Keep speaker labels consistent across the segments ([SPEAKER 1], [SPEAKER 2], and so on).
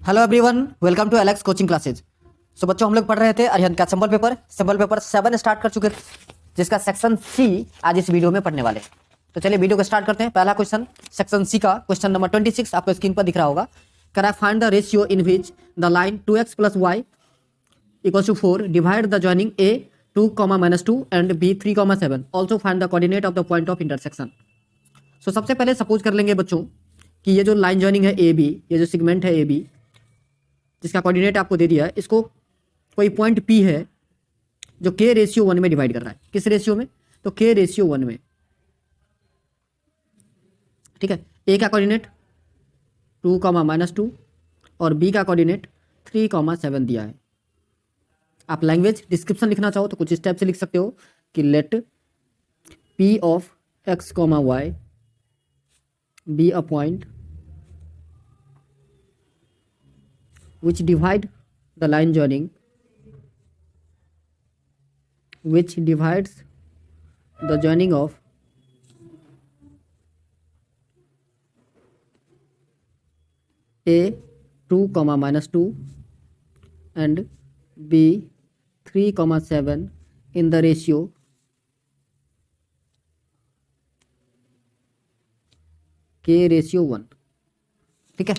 [SPEAKER 1] Hello everyone, welcome to Alex coaching classes. So बच्चों, हम लोग पढ़ रहे थे अरिहंत का सिंपल पेपर 7 स्टार्ट कर चुके थे, जिसका सेक्शन सी आज इस वीडियो में पढ़ने वाले हैं। तो चलिए वीडियो को स्टार्ट करते हैं। पहला क्वेश्चन सेक्शन सी का क्वेश्चन नंबर 26 आपको स्क्रीन पर दिख रहा होगा। Can I find the ratio in which the line 2x plus y equals to 4 divide the joining A 2, -2 and B 3, 7। Also find the coordinate of the point of intersection. So सबसे पहले suppose कर लेंगे बच्चों कि ये जो line joining है A B, ये जो सेगमेंट है ए बी जिसका कोऑर्डिनेट आपको दे दिया है, इसको कोई पॉइंट पी है जो के रेशियो 1 में डिवाइड कर रहा है। किस रेशियो में? तो के रेशियो 1 में। ठीक है, ए का कोऑर्डिनेट 2, -2 और बी का कोऑर्डिनेट 3, 7 दिया है। आप लैंग्वेज डिस्क्रिप्शन लिखना चाहो तो कुछ इस टाइप से लिख सकते हो कि let P of x, y be a point which divide the line joining, which divides the joining of a 2, -2 and b 3, 7 in the ratio k ratio 1। ठीक है,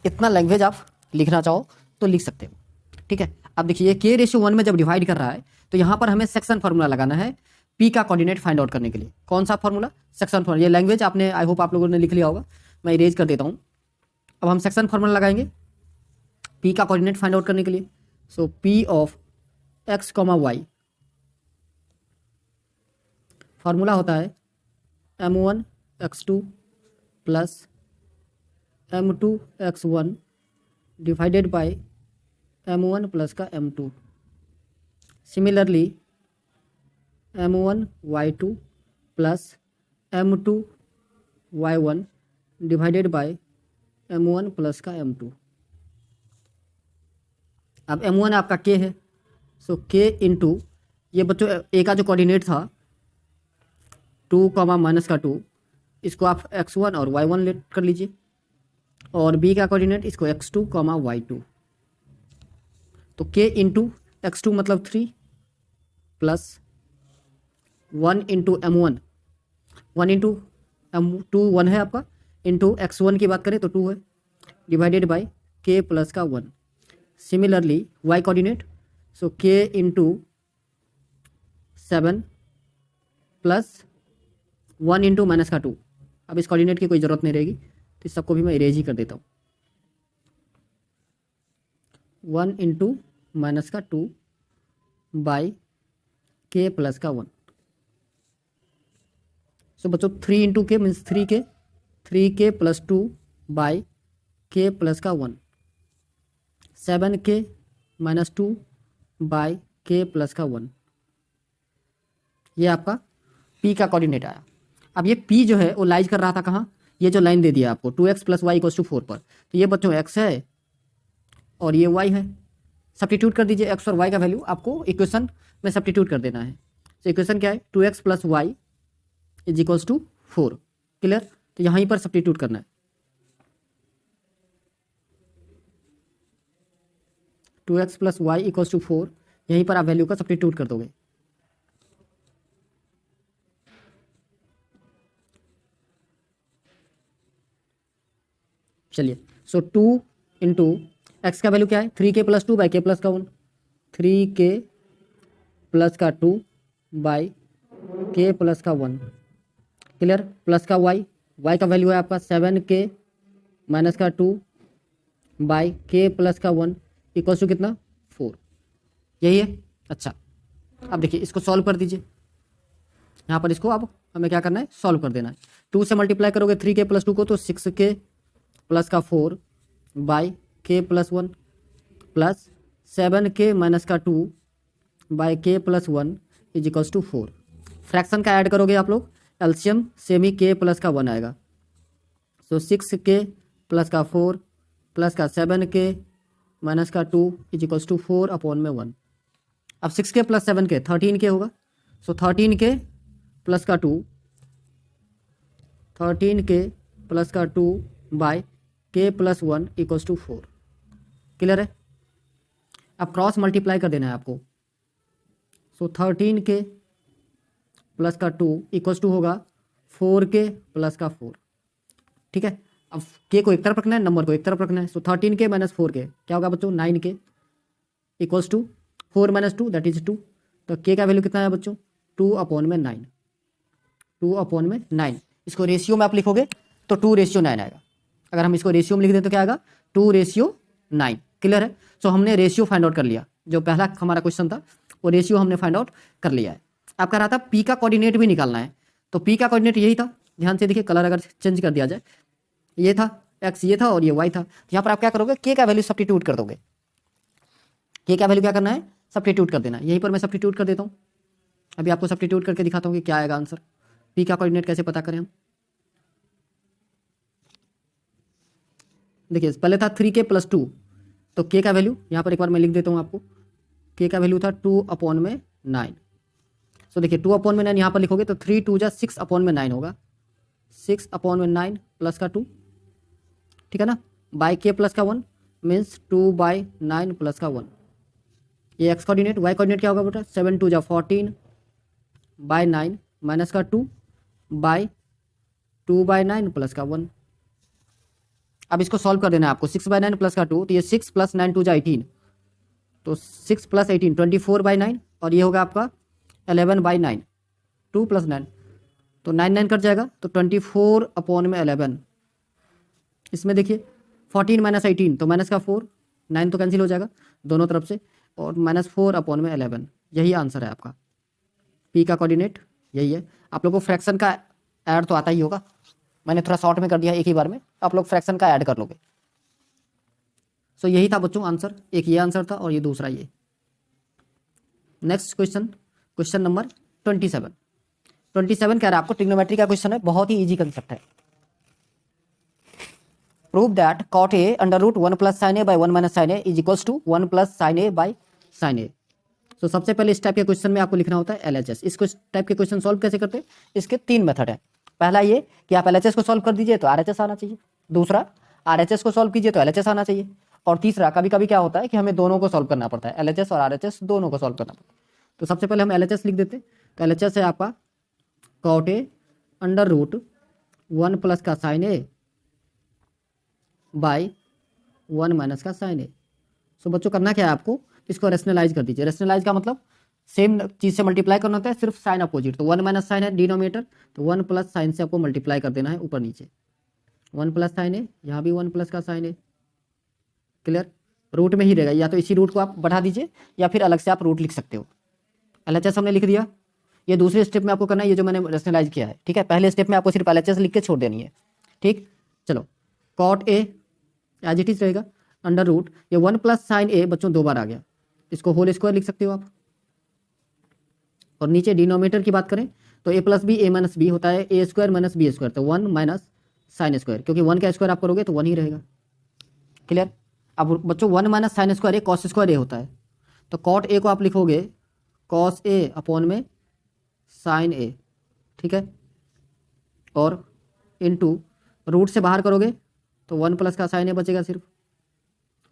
[SPEAKER 1] इतना लैंग्वेज आप लिखना चाहो तो लिख सकते हो। ठीक है, अब देखिए के रेशियो 1 में जब डिवाइड कर रहा है तो यहाँ पर हमें सेक्शन फार्मूला लगाना है पी का कोऑर्डिनेट फाइंड आउट करने के लिए। कौन सा फार्मूला? Section formula. ये लैंग्वेज आपने, आई होप आप लोगों ने लिख लिया होगा, मैं इरेज कर देता हूँ। अब हम सेक्शन फार्मूला लगाएंगे पी का कोऑर्डिनेट फाइंड आउट करने के लिए। So P of x, y formula होता है m1 x2 plus m2 x1 divided by m1 plus का m2। Similarly m1 y2 plus m2 y1 divided by m1 plus का m2। अब m1 आपका k है, सो k इंटू ये बच्चों a का जो कोऑर्डिनेट था 2, -2, इसको आप x1 और y1 लेट कर लीजिए, और b का कोऑर्डिनेट इसको x2, y2। तो k इंटू x2 मतलब 3 plus 1 into m1, 1 into m2 1 है आपका, इंटू x1 की बात करें तो 2 है, डिवाइडेड बाय k प्लस का 1। सिमिलरली y कोऑर्डिनेट, सो k into 7 plus 1 into minus का 2। अब इस कोऑर्डिनेट की कोई ज़रूरत नहीं रहेगी तो इस सबको भी मैं इरेज ही कर देता हूँ। 1 इंटू माइनस का 2 बाई के प्लस का 1। सो बच्चों 3 इंटू के means 3k, 3k plus 2 by के प्लस का 1, 7k माइनस 2 बाई के प्लस का 1। ये आपका p का कोऑर्डिनेट आया। अब ये p जो है वो लाइज कर रहा था कहाँ? ये जो लाइन दे दिया आपको 2x plus y equals to 4 पर, तो ये बच्चों x है और ये y है। सब्स्टिट्यूट कर दीजिए x और y का वैल्यू, आपको इक्वेशन में सब्स्टिट्यूट कर देना है। तो इक्वेशन क्या है? 2x plus y is equals to 4। Clear? तो यहीं पर सब्स्टिट्यूट करना है। 2x plus y equals to 4, यहीं पर आप वैल्यू का सब्स्टिट्यूट कर दोगे। चलिए, सो 2 इंटू एक्स का वैल्यू क्या है? 3k प्लस 2 बाई के प्लस का 1, 3k प्लस का 2 बाई के प्लस का 1। क्लियर? प्लस का y, y का वैल्यू है आपका 7k माइनस का 2 बाई के प्लस का 1 इक्वल्स टू कितना? 4। यही है। अच्छा, अब देखिए इसको सॉल्व कर दीजिए। यहाँ पर इसको अब हमें क्या करना है? सॉल्व कर देना है। 2 से मल्टीप्लाई करोगे 3k प्लस 2 को तो 6k प्लस का 4 बाई के प्लस 1 प्लस 7k माइनस का 2 बाई के plus 1 is equals to 4। Fraction का ऐड करोगे आप लोग, एलसीएम सेमी k प्लस का 1 आएगा। सो 6k प्लस का 4 प्लस का 7k माइनस का 2 इज इक्वल्स टू 4 अपॉन में 1। अब 6k प्लस 7k 13k होगा। सो 13k प्लस का 2, 13k प्लस का 2 by k plus 1 equals to 4। Clear है। अब क्रॉस मल्टीप्लाई कर देना है आपको। सो 13k प्लस का 2 इक्वल्स टू होगा 4k प्लस का 4। ठीक है, अब k को एक तरफ रखना है, नंबर को एक तरफ रखना है। सो 13k माइनस 4k क्या होगा बच्चों, 9k equals to 4 minus 2 that is 2। तो k का वैल्यू कितना है बच्चों, 2/9। 2/9। इसको रेशियो में आप लिखोगे तो 2:9 आएगा। अगर हम इसको रेशियो में लिख दें तो क्या आएगा, 2:9। क्लियर है। सो हमने रेशियो फाइंड आउट कर लिया। जो पहला हमारा क्वेश्चन था वो रेशियो हमने फाइंड आउट कर लिया है। आप कह रहा था पी का कोऑर्डिनेट भी निकालना है, तो पी का कोऑर्डिनेट यही था। ध्यान से देखिए, कलर अगर चेंज कर दिया जाए, ये था एक्स, ये था और ये वाई था। तो यहाँ पर आप क्या करोगे, के का वैल्यू सब्स्टिट्यूट कर दोगे। के का वैल्यू क्या करना है, सब्स्टिट्यूट कर देना। यहीं पर मैं सब्स्टिट्यूट कर देता हूँ। अभी आपको सब्स्टिट्यूट करके दिखाता हूँ कि क्या आएगा आंसर। पी का कोऑर्डिनेट कैसे पता करें हम, देखिए पहले था 3k प्लस 2, तो k का वैल्यू यहाँ पर एक बार मैं लिख देता हूँ आपको। k का वैल्यू था 2/9। सो देखिए 2/9 यहाँ पर लिखोगे तो 3 2 जा 6/9 होगा। 6/9 प्लस का 2, ठीक है ना, बाई k प्लस का 1 मीन्स 2/9 प्लस का 1। ये एक्स कोऑर्डिनेट। वाई कोऑर्डिनेट क्या होगा बेटा, 7 2 जा 14/9 माइनस का 2 बाई 2/9 प्लस का 1। अब इसको सॉल्व कर देना है आपको। 6/9 प्लस का 2, तो ये 6 + 9 2 जा 18, तो 6 + 18 24/9, और ये होगा आपका 11/9। 2 + 9 तो 9 9 कट जाएगा, तो 24/11। इसमें देखिए 14 माइनस 18 तो माइनस का 4, 9 तो कैंसिल हो जाएगा दोनों तरफ से, और -4/11। यही आंसर है आपका। पी का कोऑर्डिनेट यही है। आप लोगों को फ्रैक्शन का ऐड तो आता ही होगा, मैंने थोड़ा शॉर्ट में कर दिया एक ही बार में, आप लोग फ्रैक्शन का ऐड कर लोगे। सो यही था बच्चों आंसर। एक ये आंसर था और ये दूसरा ये। Next question, question number 27। 27 कह रहा है आपको ट्रिग्नोमेट्री का क्वेश्चन है, बहुत ही इजी कंसेप्ट है। Prove that cot a √1 + sin a by 1 - sin a is equals to 1 + sin a by sin a। तो सबसे पहले इस टाइप के क्वेश्चन में आपको लिखना होता है LHS। इस टाइप के क्वेश्चन सॉल्व कैसे करते हैं, इसके 3 मेथड है। पहला ये कि आप LHS को सॉल्व कर दीजिए तो RHS आना चाहिए। दूसरा, RHS को सॉल्व कीजिए तो LHS आना चाहिए। और तीसरा, कभी कभी क्या होता है कि हमें दोनों को सॉल्व करना पड़ता है, LHS और RHS दोनों को सॉल्व करना पड़ता है। तो सबसे पहले हम LHS लिख देते हैं। तो LHS है आपका cot a √1 + का sin a बाई 1 - का sin a। सो बच्चों करना क्या है आपको, इसको रेशनलाइज कर दीजिए। रेशनलाइज का मतलब सेम चीज़ से मल्टीप्लाई करना होता है, सिर्फ साइन अपोजिट। तो 1 - sin है डिनोमिनेटर, तो 1 + sin से आपको मल्टीप्लाई कर देना है ऊपर नीचे। 1 + sin है, यहाँ भी 1 + का sin है। क्लियर, रूट में ही रहेगा, या तो इसी रूट को आप बढ़ा दीजिए या फिर अलग से आप रूट लिख सकते हो। LHS हमने लिख दिया। ये दूसरे स्टेप में आपको करना है, ये जो मैंने रेशनलाइज किया है। ठीक है, पहले स्टेप में आपको सिर्फ LHS लिख के छोड़ देनी है। ठीक, चलो cot a as it is रहेगा √ ये 1 + sin a बच्चों 2 बार आ गया, इसको होल स्क्वायर लिख सकते हो आप। और नीचे डिनोमिनेटर की बात करें तो a + b a - b होता है, a² - b², तो 1 - sin², क्योंकि 1 का स्क्वायर आप करोगे तो 1 ही रहेगा। क्लियर। अब बच्चों 1 - sin² cos² a होता है, तो cot a को आप लिखोगे cos a/में sin a। ठीक है, और इनटू रूट से बाहर करोगे तो 1 + का sin a बचेगा सिर्फ,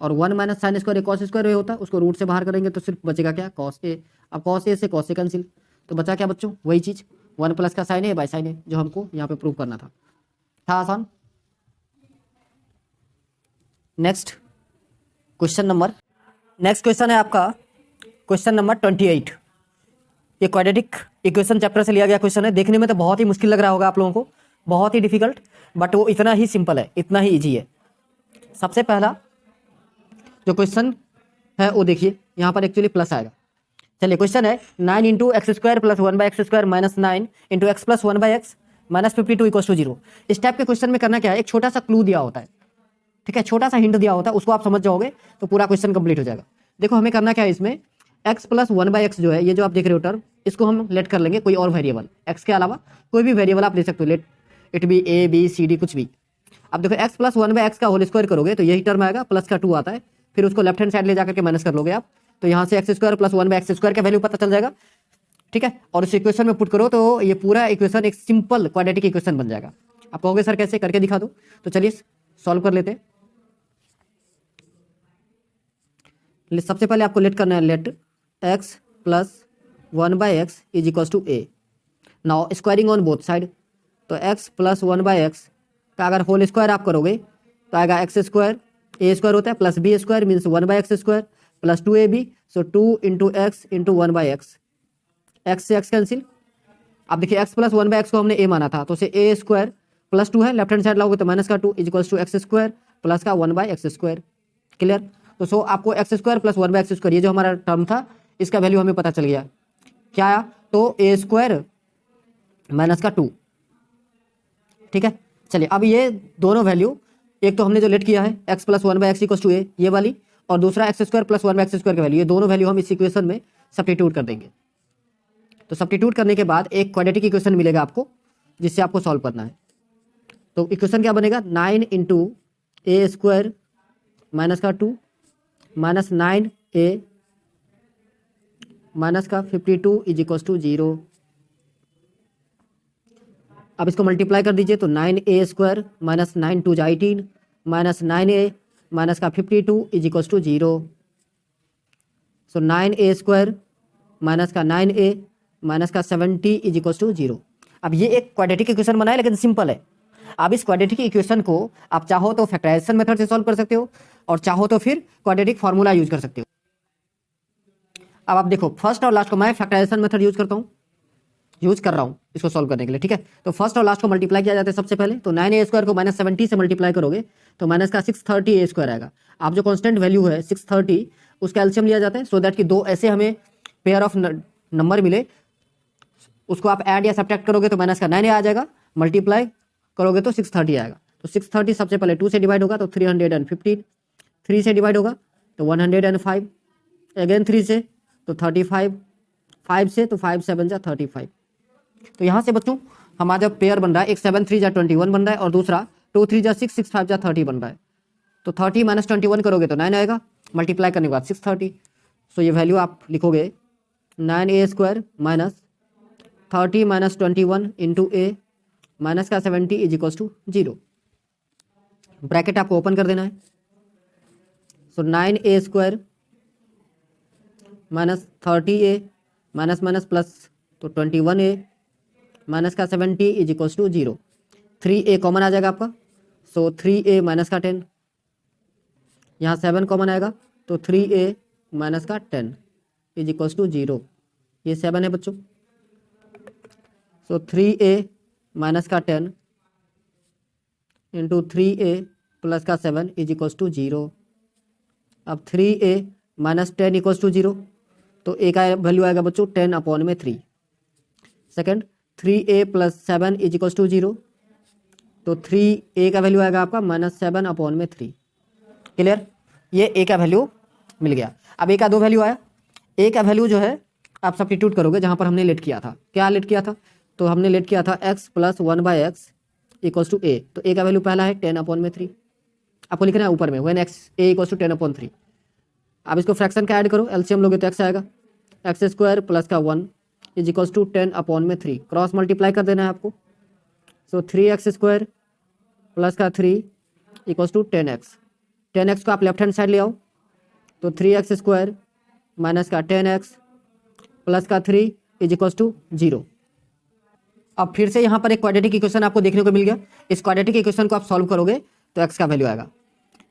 [SPEAKER 1] और 1 - sin² cos² a होता है, उसको रूट से बाहर करेंगे तो सिर्फ बचेगा क्या, cos a। अब cos a से cos a कैंसिल, तो बचा क्या बच्चों, वही चीज़ 1 + का sin a by sin a, जो हमको यहाँ पे प्रूव करना था आसान। नेक्स्ट क्वेश्चन है आपका क्वेश्चन नंबर 28। ये क्वाड्रेटिक इक्वेशन चैप्टर से लिया गया क्वेश्चन है। देखने में तो बहुत ही मुश्किल लग रहा होगा आप लोगों को, बहुत ही डिफिकल्ट, बट वो इतना ही सिंपल है, इतना ही इजी है। सबसे पहला जो क्वेश्चन है वो देखिए, यहाँ पर एक्चुअली प्लस आएगा। चलिए, क्वेश्चन है 9 × x² + 1/x² - 9 × x + 1/x - 52 = 0। इस टाइप के क्वेश्चन में करना क्या है, एक छोटा सा क्लू दिया होता है। ठीक है, छोटा सा हिंट दिया होता है, उसको आप समझ जाओगे तो पूरा क्वेश्चन कंप्लीट हो जाएगा। देखो हमें करना क्या है, इसमें x + 1/x जो है, ये जो आप देख रहे हो टर्म, इसको हम लेट कर लेंगे कोई और वेरिएबल, x के अलावा कोई भी वेरिएबल आप ले सकते हो, late it B a b c d कुछ भी। अब देखो x + 1/x का होल स्क्वायर करोगे तो यही टर्म आएगा, प्लस का 2 आता है, फिर उसको लेफ्ट हैंड साइड ले जाकर के माइनस कर लोगे आप, तो यहाँ से x² + 1/x² का वैल्यू पता चल जाएगा। ठीक है, और इस इक्वेशन में पुट करो तो ये पूरा इक्वेशन एक सिंपल क्वाड्रेटिक इक्वेशन बन जाएगा। आप कहोगे सर कैसे, करके दिखा दो, तो चलिए सॉल्व कर लेते हैं। सबसे पहले आपको लेट करना है, let x plus 1/x is equal to a। Now squaring on both side, तो x प्लस 1/x का अगर होल स्क्वायर आप करोगे तो आएगा एक्स स्क्वायर, ए स्क्वायर होता है plus B square means 1/x square plus 2ab, so 2 into x into 1/x, x से एक्स कैंसिल। अब देखिए x प्लस 1/x को हमने a माना था, तो उसे a स्क्वायर प्लस 2 है, लेफ्ट हैंड साइड लाओगे तो माइनस का 2 is equal to x square plus का 1/x स्क्वायर। क्लियर? तो सो आपको x square plus 1/x square, ये जो हमारा टर्म था इसका वैल्यू हमें पता चल गया। क्या आया? तो a स्क्वायर माइनस का 2। ठीक है, चलिए अब ये दोनों वैल्यू, एक तो हमने जो लेट किया है x plus 1/x equal to a ये वाली, और दूसरा x square plus 1/x square की वैल्यू, ये दोनों वैल्यू हम इस इक्वेशन में सब्स्टिट्यूट कर देंगे। तो सब्स्टिट्यूट करने के बाद एक क्वाड्रेटिक इक्वेशन मिलेगा आपको, जिससे आपको सॉल्व करना है। तो इक्वेशन क्या बनेगा? 9 इंटू ए स्क्वायर माइनस का 2 माइनस 9a माइनस का 52 इज इक्वल टू 0। अब इसको मल्टीप्लाई कर दीजिए, तो 9a square minus 9 2 18 minus 9a minus का 52 is equal to 0। So 9a square minus का 9a माइनस का 70 इज इक्वल टू 0। अब ये एक क्वाड्रेटिक इक्वेशन बना है, लेकिन सिंपल है। अब इस क्वाड्रेटिक इक्वेशन को आप चाहो तो फैक्टराइजेशन मेथड से सॉल्व कर सकते हो, और चाहो तो फिर क्वाड्रेटिक फार्मूला यूज कर सकते हो। अब आप देखो, फर्स्ट और लास्ट को मैं फैक्टराइजेशन मेथड यूज कर रहा हूँ इसको सॉल्व करने के लिए। ठीक है, तो फर्स्ट और लास्ट को मल्टीप्लाई किया जाता है सबसे पहले। तो 9a स्क्वायर को माइनस 70 से मल्टीप्लाई करोगे तो माइनस का 630a स्क्वायर आएगा। आप जो कांस्टेंट वैल्यू है 630, उसका एलसीएम लिया जाता है, सो दैट कि दो ऐसे हमें पेयर ऑफ नंबर मिले, उसको आप ऐड या सब्ट्रैक्ट करोगे तो माइनस का 9a आ जाएगा, मल्टीप्लाई करोगे तो 630 आएगा। तो 630 सबसे पहले 2 से डिवाइड होगा तो 315, 3 से डिवाइड होगा तो 105, अगेन 3 से तो 35, 5 से तो 5 7 जा 35। तो यहाँ से बच्चों हमारा जब पेयर बन रहा है, एक 7 3 जा 21 बन रहा है, और दूसरा 2 3 जा 6 6 5 जा 30 बन रहा है। तो 30 माइनस 21 करोगे तो 9 आएगा, मल्टीप्लाई करने के बाद 630। सो ये वैल्यू आप लिखोगे 9a square minus 30 minus 21 into a minus का 70 इज इक्वल टू 0। ब्रैकेट आपको ओपन कर देना है। So 9a square minus 30a minus minus plus तो 21a माइनस का 70 is equal to 0। 3a common आ जाएगा आपका, सो 3a माइनस का 10, यहाँ 7 कॉमन आएगा तो 3a माइनस का 10 इज इक्वल टू 0। ये 7 है बच्चों, सो 3a माइनस का 10 इंटू 3a प्लस का 7 इज इक्वल टू 0। अब 3a माइनस 10 इक्वल टू 0, तो a का वैल्यू आएगा बच्चों 10/3। Second 3a plus 7 is equal to 0, तो 3a का वैल्यू आएगा आपका माइनस 7/3। क्लियर? ये a का वैल्यू मिल गया। अब a का दो वैल्यू आया, a का वैल्यू जो है आप सब्स्टिट्यूट करोगे जहाँ पर हमने लेट किया था। क्या लेट किया था? तो हमने लेट किया था x plus 1/x equal to a। तो a का वैल्यू पहला है 10/3, आपको लिखना है ऊपर में when x a equal to 10/3। अब इसको फ्रैक्शन का ऐड करो, एलसीएम लोगे तो x आएगा, एक्स स्क्वायर प्लस का 1 is equal to 10/3। Cross multiply कर देना है आपको, सो 3x स्क्वायर प्लस का 3 इक्वल टू 10x। 10x को आप लेफ्ट हैंड साइड ले आओ, तो 3x स्क्वायर माइनस का 10x प्लस का 3 इज इक्वल टू 0। अब फिर से यहाँ पर एक क्वाड्रेटिक इक्वेशन आपको देखने को मिल गया। इस क्वाड्रेटिक इक्वेशन को आप सॉल्व करोगे तो x का वैल्यू आएगा।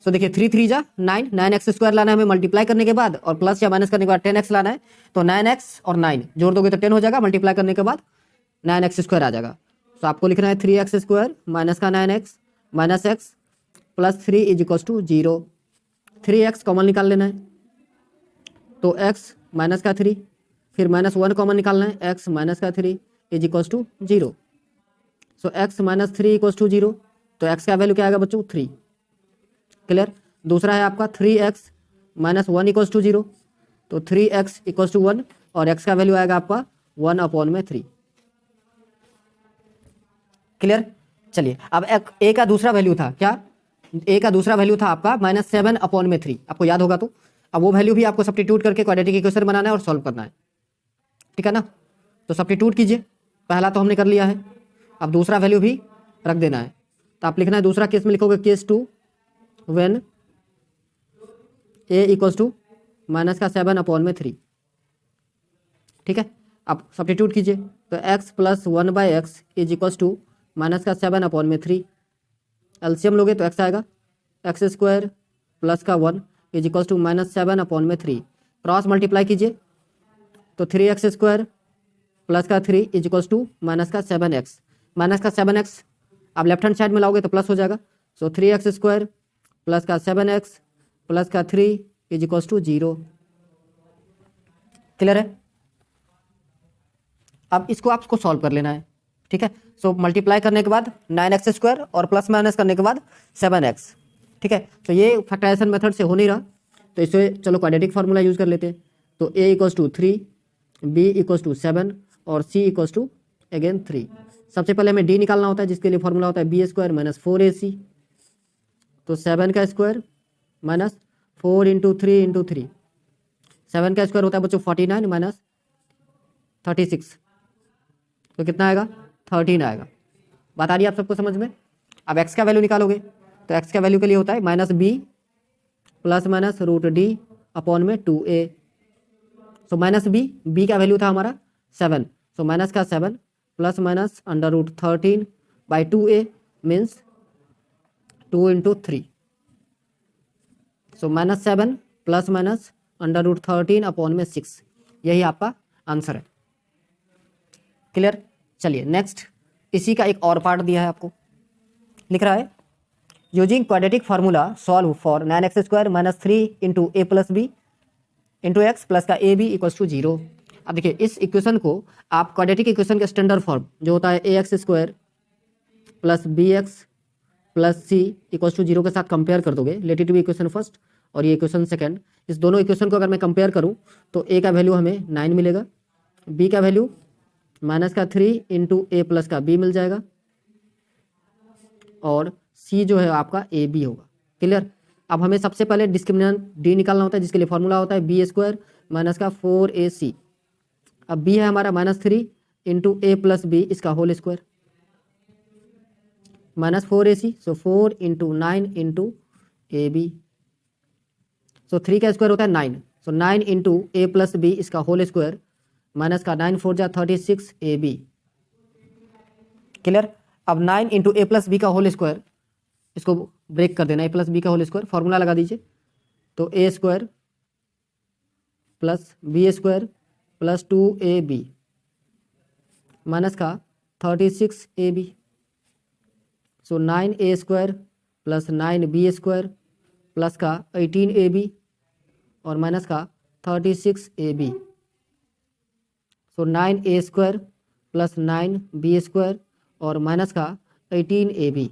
[SPEAKER 1] सो देखिए 3 3 जा 9, 9x स्क्वायर लाना है हमें मल्टीप्लाई करने के बाद, और प्लस या माइनस करने के बाद 10x लाना है। तो 9x और 9 जोड़ दोगे तो 10 हो जाएगा, मल्टीप्लाई करने के बाद 9x स्क्वायर आ जाएगा। तो आपको लिखना है 3x स्क्वायर माइनस का 9x minus x plus 3 is equal to 0। 3x common निकाल लेना है, तो x माइनस का 3, फिर माइनस 1 कॉमन निकालना है, x माइनस का 3 is equal to 0। So x minus 3 equal to 0, तो x का वैल्यू क्या आएगा बच्चों? 3। क्लियर? दूसरा है आपका 3x माइनस 1 इक्वल टू 0, तो 3x इक्वल टू 1, और x का वैल्यू आएगा आपका 1/3। क्लियर? चलिए अब a का दूसरा वैल्यू था क्या? a का दूसरा वैल्यू था आपका माइनस 7/3, आपको याद होगा। तो अब वो वैल्यू भी आपको सब्स्टिट्यूट करके क्वाड्रेटिक इक्वेशन बनाना है और सॉल्व करना है। ठीक है ना? तो सब्स्टिट्यूट कीजिए, पहला तो हमने कर लिया है, अब दूसरा वैल्यू भी रख देना है। तो आप लिखना है, दूसरा केस में लिखोगे case 2 when a equals to minus का 7/3। ठीक है, अब सब्स्टिट्यूट कीजिए तो x + 1/x is equals to minus का 7/3। एलसीएम लोगे तो x आएगा, x² प्लस का 1 is equals to minus 7/3। Cross multiply कीजिए तो 3x² प्लस का 3 इज इक्वल्स टू माइनस का 7x। माइनस का 7x आप लेफ्ट हैंड साइड में लाओगे तो प्लस हो जाएगा। सो 3x² प्लस का 7x प्लस का 3 इज इक्वल्स टू 0। क्लियर है? अब इसको आपको सॉल्व कर लेना है। ठीक है, सो मल्टीप्लाई करने के बाद 9x² और प्लस माइनस करने के बाद 7x। ठीक है, तो ये फैक्टराइजेशन मेथड से हो नहीं रहा तो इसे चलो क्वाड्रेटिक फार्मूला यूज़ कर लेते हैं। तो a = 3, b = 7 और c = अगेन 3। सबसे पहले हमें d निकालना होता है जिसके लिए फार्मूला होता है b² - 4ac। तो 7 का स्क्वायर माइनस 4 × 3 × 3, 7 का स्क्वायर होता है बच्चों 49 माइनस 36, तो कितना आएगा 13 आएगा। बात आ रही है आप सबको समझ में? अब x का वैल्यू निकालोगे तो x का वैल्यू के लिए होता है -b प्लस माइनस √d/2a। सो -b का वैल्यू था हमारा 7, सो माइनस का 7 प्लस माइनस √13/2a मीन्स 2 × 3। सो -7 प्लस माइनस √13/6, यही आपका आंसर है। क्लियर? चलिए नेक्स्ट, इसी का एक और पार्ट दिया है आपको, लिख रहा है using quadratic formula solve for 9x² - 3 × a + b × x plus का ab = 0। अब देखिए इस इक्वेशन को आप क्वाड्रेटिक इक्वेशन के स्टैंडर्ड फॉर्म जो होता है ax² plus bx plus c = 0 के साथ कंपेयर कर दोगे। Late it be equation first और ये इक्वेशन सेकंड। इस दोनों इक्वेशन को अगर मैं कंपेयर करूँ तो a का वैल्यू हमें 9 मिलेगा, b का वैल्यू माइनस का 3 × a प्लस का b मिल जाएगा और c जो है आपका ab होगा। क्लियर? अब हमें सबसे पहले डिस्क्रिमिनेंट d निकालना होता है जिसके लिए फॉर्मूला होता है b² माइनस का 4ac। अब b है हमारा -3 × a + b इसका होल स्क्वायर माइनस 4ac, सो 4 × 9 × ab। सो 3 का स्क्वायर होता है 9, सो 9 × a + b इसका होल स्क्वायर माइनस का 9 4 जा 36 ab। क्लियर? अब 9 × a + b का होल स्क्वायर, इसको ब्रेक कर देना, a + b का होल स्क्वायर, फॉर्मूला लगा दीजिए तो a² plus b² plus 2ab minus का 36ab। सो 9a² प्लस 9b² प्लस का 18ab और माइनस का 36ab। सो 9a² प्लस 9b² और माइनस का 18ab।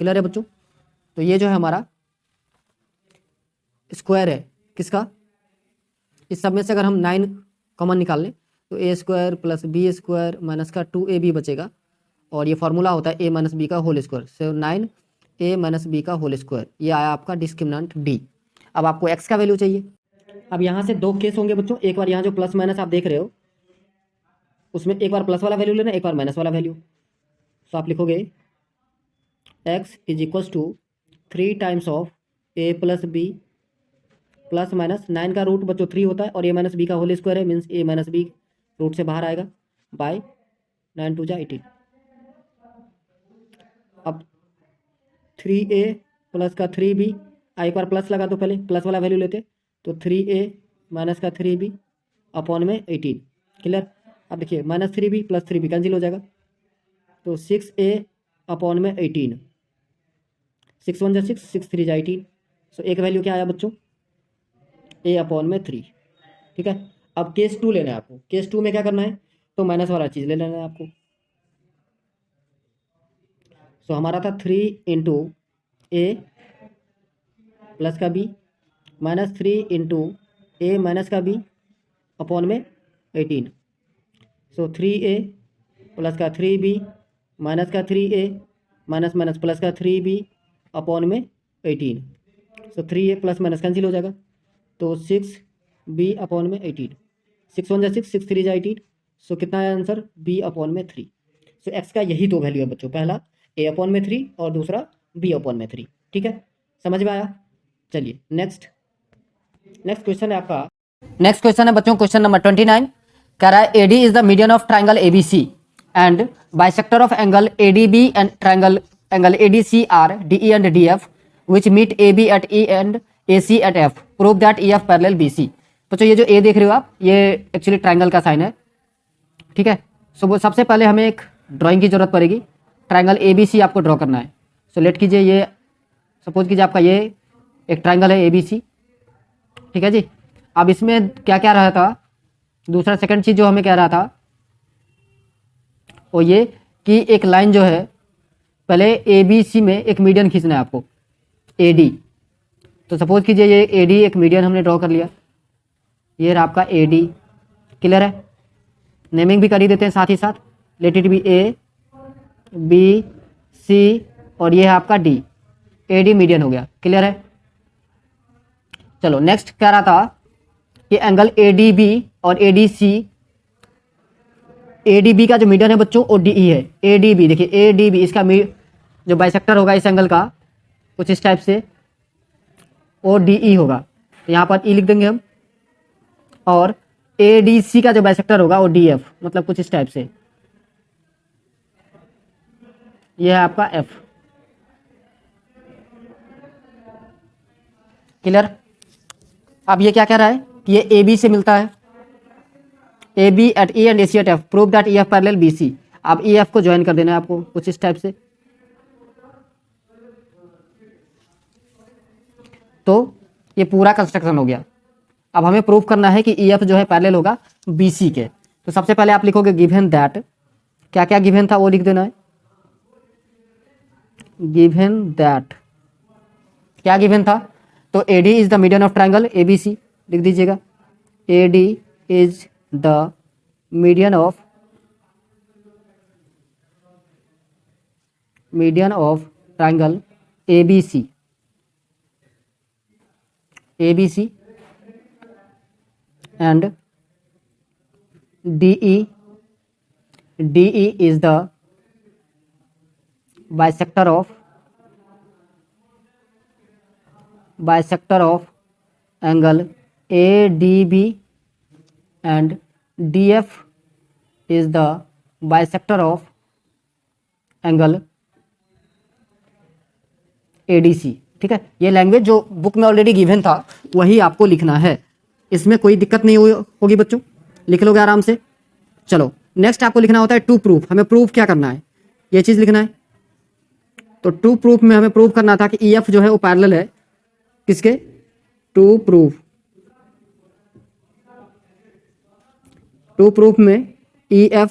[SPEAKER 1] क्लियर है बच्चों? तो ये जो है हमारा स्क्वायर है किसका, इस सब में से अगर हम 9 कॉमन निकाल लें तो a² प्लस b² माइनस का 2ab बचेगा और ये फार्मूला होता है a - b का होल स्क्वायर। सो 9a - b का होल स्क्वायर, ये आया आपका डिस्क्रिमिनेंट d। अब आपको x का वैल्यू चाहिए। अब यहाँ से दो केस होंगे बच्चों, एक बार यहाँ जो प्लस माइनस आप देख रहे हो उसमें एक बार प्लस वाला वैल्यू लेना, एक बार माइनस वाला वैल्यू। तो आप लिखोगे x = 3 times of a + b plus minus 9 का रूट बच्चों 3 होता है और a - b का होल स्क्वायर है मीन्स a - b रूट से बाहर आएगा बाय 9 2 जा 18। अब 3a प्लस का 3b, एक बार प्लस लगा दो, पहले प्लस वाला वैल्यू लेते तो 3a माइनस का 3b अपॉन में 18। क्लियर? अब देखिए -3b प्लस 3b कैंसिल हो जाएगा तो 6a अपॉन में 18, 6 1 जा 6, 6 3 जा 18। सो एक वैल्यू क्या आया बच्चों a अपॉन में 3। ठीक है, अब केस 2 लेना है आपको। केस 2 में क्या करना है तो माइनस वाला चीज़ ले लेना है आपको। सो हमारा था 3 × a प्लस का b माइनस 3 × a माइनस का b अपॉन में 18। सो 3a प्लस का 3b माइनस का 3a माइनस माइनस प्लस का 3b अपॉन में 18। सो 3a प्लस माइनस कैंसिल हो जाएगा तो 6b अपॉन में 18, 6 1 जा 6, 6 3 जा 18। सो कितना है आंसर b अपॉन में 3। सो x का यही दो वैल्यू है बच्चों, पहला a अपॉन में 3 और दूसरा b अपॉन में 3। ठीक है, समझ में आया? चलिए नेक्स्ट क्वेश्चन है आपका नेक्स्ट क्वेश्चन है बच्चों, क्वेश्चन नंबर 29। कह रहा है AD is the median of triangle ABC and bisector of angle ADB and triangle angle ADC are DE and DF which meet A B at E and A C at F, prove that E F parallel B C. बच्चों ये जो ए देख रहे हो आप, ये actually triangle का sign है, ठीक है। सो सबसे पहले हमें एक ड्राइंग की जरूरत पड़ेगी, ट्राइंगल ए बी सी आपको ड्रॉ करना है। सो लेट कीजिए, ये सपोज कीजिए आपका ये एक ट्राइंगल है ए बी सी, ठीक है जी। अब इसमें क्या क्या रहा था, दूसरा सेकंड चीज जो हमें कह रहा था वो ये कि एक लाइन जो है पहले ए बी सी में एक मीडियन खींचना है आपको, ए डी। तो सपोज कीजिए ये ए डी एक मीडियन हमने ड्रॉ कर लिया, ये रहा आपका ए डी, क्लियर है। नेमिंग भी कर ही देते हैं साथ ही साथ, let it be A B C और ये है आपका डी, ए डी मीडियन हो गया, क्लियर है। चलो नेक्स्ट कह रहा था कि एंगल एडीबी और एडीसी, एडीबी का जो मीडियन है बच्चों ओ डीई है, एडीबी देखिए एडीबी इसका जो बाइसेक्टर होगा इस एंगल का कुछ इस टाइप से ओ डीई होगा, तो यहाँ पर ई लिख देंगे हम। और एडीसी का जो बाइसेक्टर होगा ओ डीएफ, मतलब कुछ इस टाइप से, यह है आपका एफ, क्लियर। अब ये क्या कह रहा है कि ये ए बी से मिलता है, A B at E and A C at F, prove that E F parallel B C. अब ई एफ को ज्वाइन कर देना है आपको कुछ इस टाइप से, तो ये पूरा कंस्ट्रक्शन हो गया। अब हमें प्रूव करना है कि ई एफ जो है पैरेलल होगा बी सी के। तो सबसे पहले आप लिखोगे गिवन दैट, क्या क्या गिवन था वो लिख देना है, गिवन दैट क्या गिवन था, तो AD is the median of triangle ABC, लिख दीजिएगा AD is the median of triangle ABC and DE is the bisector of angle ADB and DF is the bisector of angle ADC, ठीक है। ये language जो book में already given था वही आपको लिखना है, इसमें कोई दिक्कत नहीं होगी बच्चों, लिख लोगे आराम से। चलो नेक्स्ट आपको लिखना होता है टू प्रूफ, हमें प्रूफ क्या करना है, ये चीज़ लिखना है। तो टू प्रूफ में हमें प्रूफ करना था कि EF जो है वो पैरेलल है किसके, टू प्रूफ में EF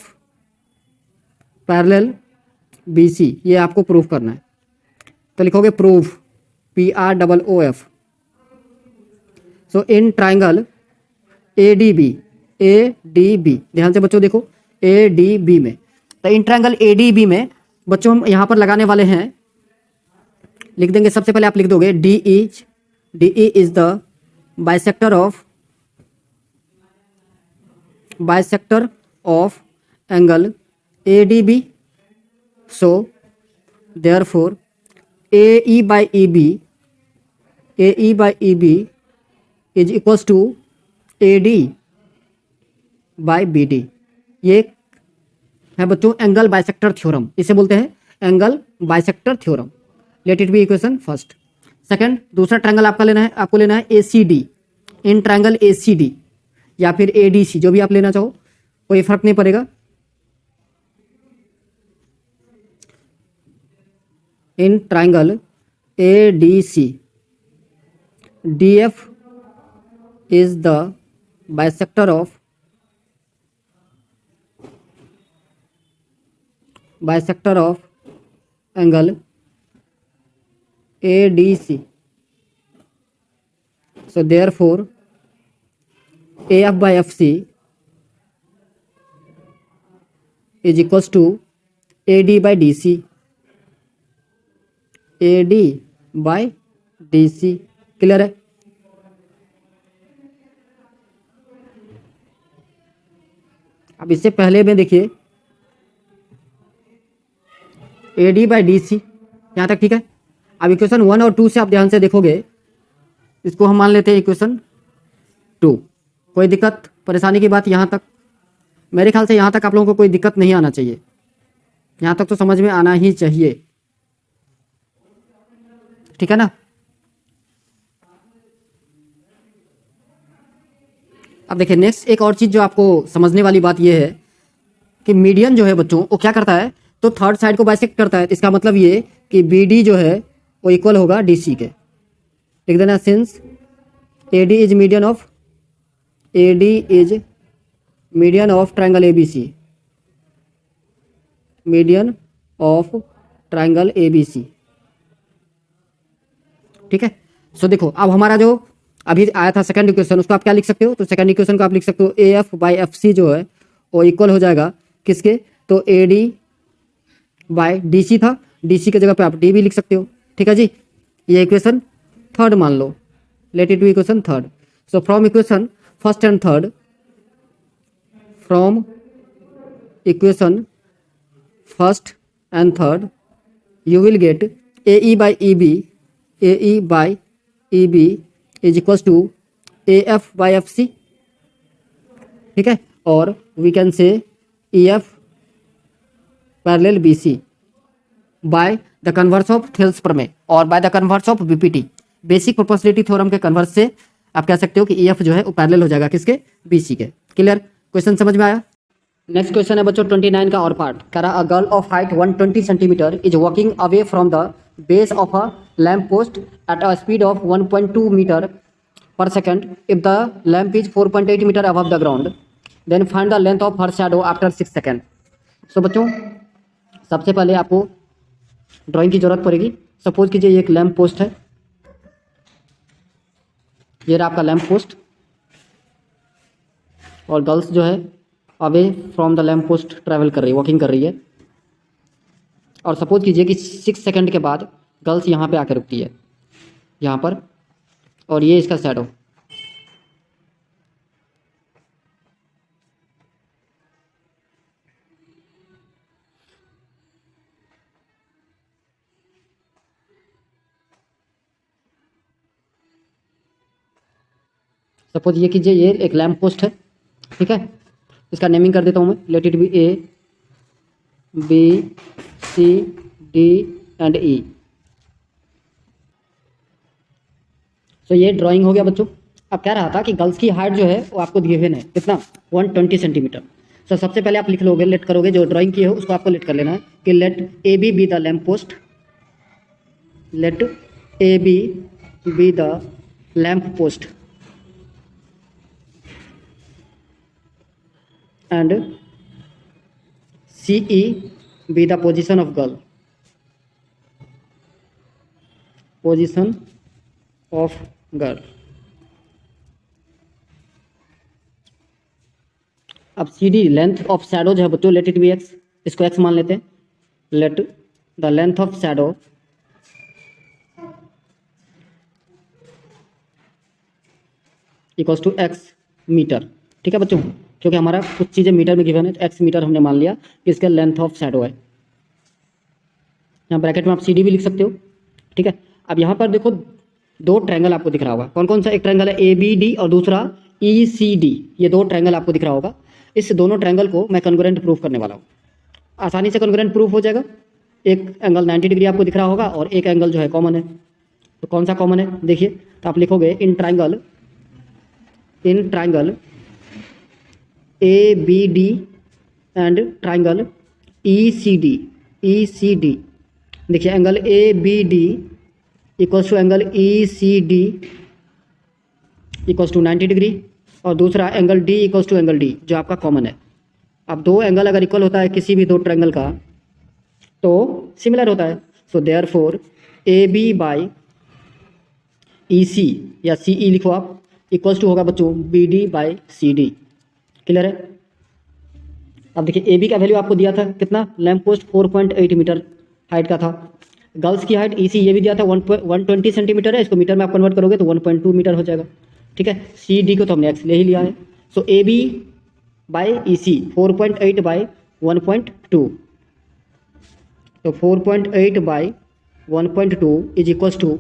[SPEAKER 1] पैरेलल BC, ये आपको प्रूफ करना है। तो लिखोगे proof PROOF। So in triangle ADB, ध्यान से बच्चों देखो ADB में, तो इन ट्राइंगल ADB में बच्चों हम यहाँ पर लगाने वाले हैं, लिख देंगे सबसे पहले आप लिख दोगे DE is the bisector of angle ADB, so therefore AE by EB is equals to AD by BD। ये है बच्चों एंगल बाइसेक्टर थ्योरम, इसे बोलते हैं angle bisector theorem. Late it be equation first. Second, दूसरा ट्रायंगल आपको लेना है ACD, इन ट्रायंगल ACD या फिर ADC, जो भी आप लेना चाहो कोई फर्क नहीं पड़ेगा। In triangle ADC DF is the bisector of angle ADC, so therefore AF by FC is equals to AD by DC, clear है। अब इससे पहले में देखिए AD by DC, यहाँ तक ठीक है। अब इक्वेशन 1 और 2 से आप ध्यान से देखोगे, इसको हम मान लेते हैं इक्वेशन 2, कोई दिक्कत परेशानी की बात यहाँ तक? मेरे ख्याल से यहाँ तक आप लोगों को कोई दिक्कत नहीं आना चाहिए, यहाँ तक तो समझ में आना ही चाहिए, ठीक है ना। अब देखिए नेक्स्ट एक और चीज़ जो आपको समझने वाली बात यह है कि मीडियन जो है बच्चों वो क्या करता है, तो थर्ड साइड को बाइसेक्ट करता है। इसका मतलब ये कि बी डी जो है वो इक्वल होगा डी सी के। लिख देना since A D is median of triangle A B C, median of triangle A B C, ठीक है। सो देखो अब हमारा जो अभी आया था सेकंड इक्वेशन, उसको आप क्या लिख सकते हो, तो सेकंड इक्वेशन को आप लिख सकते हो A F by F C जो है वो इक्वल हो जाएगा किसके, तो A D by D C था, डी सी की जगह पे आप डी भी लिख सकते हो, ठीक है जी। ये इक्वेशन थर्ड मान लो, let it be equation third. So from equation first and third, from equation first and third you will get AE by EB is equals to AF by FC, ठीक है। और we can say EF parallel BC by the converse of Thales प्रमेय और by the converse of BPT, basic proportionality theorem के converse से आप कह सकते हो कि EF जो है वो पैरेलल हो जाएगा किसके, BC के। क्लियर, क्वेश्चन समझ में आया। नेक्स्ट क्वेश्चन है बच्चों 29 का और पार्ट, कह रहा a girl of height 120 centimetre is walking away from the base of a lamp post at a speed of 1.2 metre per second if the lamp is 4.8 metre above the ground, then find the length of her shadow after 6 second. So बच्चों सबसे पहले आपको drawing की जरूरत पड़ेगी। Suppose कीजिए ये एक लैम्प पोस्ट है, ये रहा आपका लैम्प पोस्ट, और गर्ल्स जो है away from the lamp post travel कर रही है, वॉकिंग कर रही है। और सपोज कीजिए कि 6 सेकंड के बाद गर्ल्स यहाँ पे आकर रुकती है, यहाँ पर, और ये इसका शैडो। सपोज ये कीजिए ये एक लैम्प पोस्ट है, ठीक है। इसका नेमिंग कर देता हूँ मैं, let it be A B C D and E. So ये ड्राइंग हो गया बच्चों। अब कह रहा था कि गर्ल्स की हाइट जो है वो आपको गिवन है कितना, 120 सेंटीमीटर। सो सबसे पहले आप लिख लोगे, लेट करोगे, जो ड्राइंग की है उसको आपको लेट कर लेना है कि let A B the lamp post, let A B the lamp post and CE be the position of girl, position of girl। अब CD लेंथ ऑफ शैडो जो है बच्चों, लेट इट बी एक्स, इसको x मान लेते हैं। Let the length of shadow equals to x meter, ठीक है बच्चों, क्योंकि हमारा कुछ चीज़ें मीटर में गिवन है तो एक्स मीटर हमने मान लिया कि इसका लेंथ ऑफ शैडो है। यहाँ ब्रैकेट में आप सी डी भी लिख सकते हो, ठीक है। अब यहाँ पर देखो दो ट्रायंगल आपको दिख रहा होगा, कौन कौन सा, एक ट्रायंगल है ए बी डी और दूसरा ई सी डी, ये दो ट्रायंगल आपको दिख रहा होगा। इस दोनों ट्रायंगल को मैं कॉन्ग्रुएंट प्रूफ करने वाला हूँ। आसानी से कॉन्ग्रुएंट प्रूफ हो जाएगा। एक एंगल 90 डिग्री आपको दिख रहा होगा और एक एंगल जो है कॉमन है, तो कौन सा कॉमन है देखिए, तो आप लिखोगे in triangle A B D and triangle E C D. देखिए angle A B D equals to angle E C D equals to 90 degree, और दूसरा angle D equals to angle D जो आपका कॉमन है। अब दो एंगल अगर equal होता है किसी भी दो ट्रायंगल का तो सिमिलर होता है। So therefore A B by E C या सी ई लिखो आप, इक्वल्स टू होगा बच्चों B D by C D. Clear है। अब देखिए ए बी का वैल्यू आपको दिया था कितना, लैम्प पोस्ट 4.8 मीटर हाइट का था। गर्ल्स की हाइट ई सी ये भी दिया था 120 सेंटीमीटर है, इसको मीटर में आप कन्वर्ट करोगे तो 1.2 मीटर हो जाएगा, ठीक है। सी डी को तो हमने एक्स ले ही लिया है। So A B by E C 4.8 by 1.2, तो 4.8 by 1.2 is equals to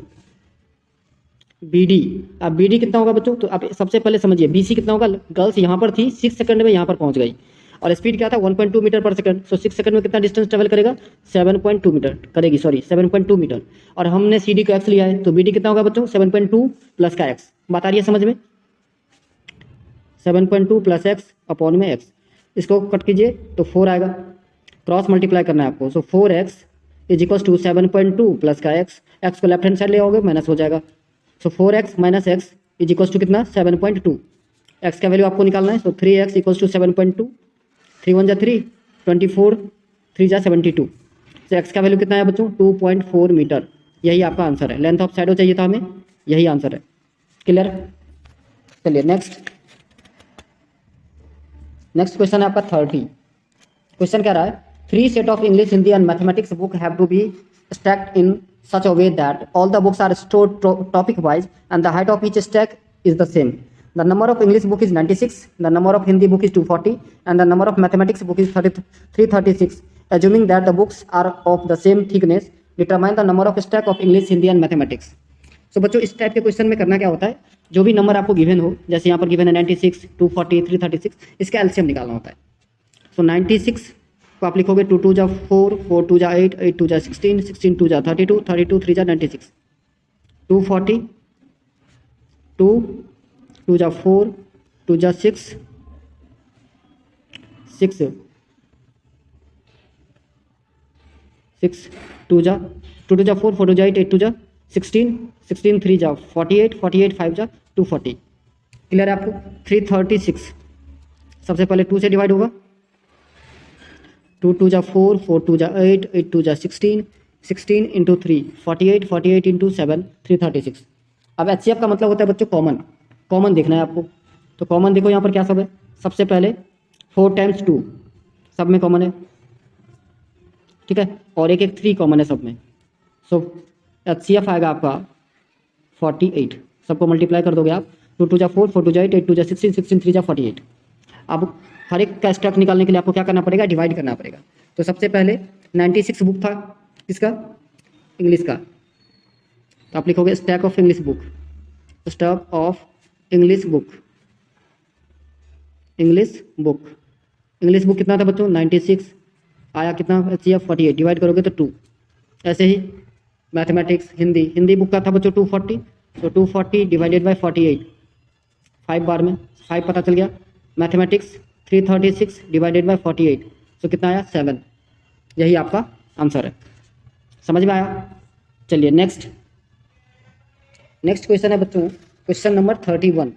[SPEAKER 1] BD। अब BD कितना होगा बच्चों, तो आप सबसे पहले समझिए BC कितना होगा, गर्ल्स यहाँ पर थी 6 सेकंड में यहाँ पर पहुँच गई, और स्पीड क्या था 1.2 मीटर पर सेकंड। सो 6 सेकंड में कितना डिस्टेंस ट्रेवल करेगा, 7.2 मीटर करेगी, सॉरी 7.2 मीटर। और हमने CD को x लिया है, तो BD कितना होगा बच्चों, 7.2 प्लस का x। बात आ रही है समझ में, 7.2 प्लस x अपॉन में x, इसको कट कीजिए तो 4 आएगा, क्रॉस मल्टीप्लाई करना है आपको। So 4x is equal to 7.2 plus का x को लेफ्ट हैंड साइड ले आओगे माइनस हो जाएगा। So 4x minus x is equal to कितना, 7.2। x का वैल्यू आपको निकालना है, सो 3x इक्वल टू 7.2, 3 1 जा 3, 24, 3 जा 72। तो x का वैल्यू कितना है बच्चों, 2.4 मीटर। यही आपका आंसर है। लेंथ ऑफ शैडो चाहिए था हमें, यही आंसर है। क्लियर। चलिए नेक्स्ट क्वेश्चन है आपका 30। क्वेश्चन क्या रहा है, 3 set of English, Hindi and mathematics book have to be stacked in such a way that all the books are stored topic wise and the height of each stack is the same. The number of English book is 96, the number of Hindi book is 240 and the number of mathematics book is 336. Assuming that the books are of the same thickness, determine the number of stack of English, Hindi and mathematics. So बच्चों इस type के question में करना क्या होता है, जो भी नंबर आपको गिवन हो, जैसे यहाँ पर गिवन है 96, 240, 336, इसका एलसीएम निकालना होता है। सो 96 को आप लिखोगे 2 2 जा 4, 4 2 जा 8, 8 2 जा 16, 16 2 जा 32, 32 3 जा 96, 240, 2 2 जा 4, 2 जा 6, 6 6 2 जा 2 2 जा 4, 4 2 जा 8, 8 2 जा 16, 16 3 जा 48, 48 5 जा 240। क्लियर है आपको। 336 सबसे पहले 2 से डिवाइड होगा, 2 2 जा 4, 4 2 जा 8, 8 2 जा 16, 16 इंटू 3, 48, 48 इंटू 7, 336। अब HCF का मतलब होता है बच्चों कॉमन देखना है आपको। तो कॉमन देखो यहाँ पर क्या सब है, सबसे पहले 4 टाइम्स 2 सब में कॉमन है, ठीक है, और एक 3 कॉमन है सब में। सो HCF आएगा आपका 48, सबको मल्टीप्लाई कर दोगे आप, 2 2 जा 4, 4 2 जा 8, 8 2 जा 16, 16 3 जा 48। अब हर एक का स्टैक निकालने के लिए आपको क्या करना पड़ेगा, डिवाइड करना पड़ेगा। तो सबसे पहले 96 बुक था किसका, इंग्लिश का, तो आप लिखोगे stack of English book, stack of English book, English book कितना था बच्चों 96, आया कितना HCF 48, डिवाइड करोगे तो 2। ऐसे ही मैथमेटिक्स हिंदी बुक का था बच्चों 240, तो 240 डिवाइडेड बाय 48, 5 बार में 5 पता चल गया। मैथमेटिक्स 336 डिवाइडेड बाय 48, तो कितना आया 7। यही आपका आंसर है। समझ में आया। चलिए नेक्स्ट क्वेश्चन है बच्चों, क्वेश्चन नंबर 31।